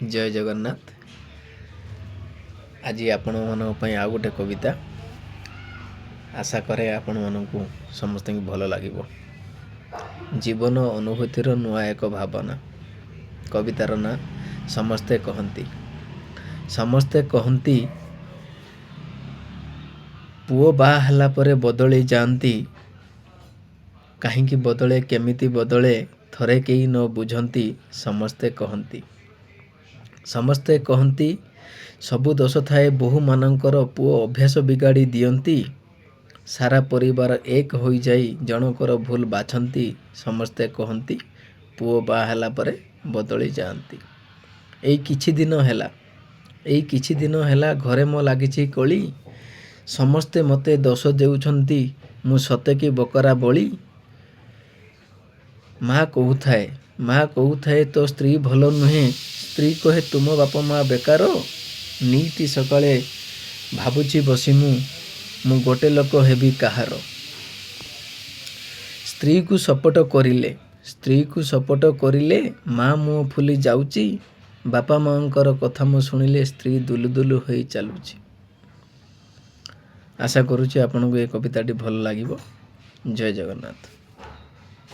जय जगन्नाथ। आज आपण मानी आउ गोटे कविता आशा करे आपण मानू समस्त भल लगे। जीवन अनुभूतिर नुआ एक भावना। कवितार ना समस्ते कहती पुओ बाहा हला परे बदली जाती, कहीं बदले केमिति बदले थरे केही न बुझती। समस्ते कहती सबु दोष थाए बहु मानकर पुओ अभ्यास बिगाड़ी दियंती। सारा परिवार एक हो जाई जनकर भूल बाछंती। समस्ते कहती पुओ बाहा परे बदली जाती। एई किछि दिन हैला घरे मो लागिछि कली। समस्ते मते दोष देउछंती मु सते कि बकरा बली। माँ कहूथाए तो स्त्री भल नुहे, स्त्री कहे तुम बाप माँ बेकार। नीति सकाळे भाबुची बसी मु गोटे लोक हेबी काहार। स्त्री को सपोर्ट करिले माँ मुँह फुली जाउची। बापा माँकर कथा मु शुणिले स्त्री दुलु दुलु होई चालुची। आशा करूची आपनको ये कविताटी भल लागिबो। जय जगन्नाथ।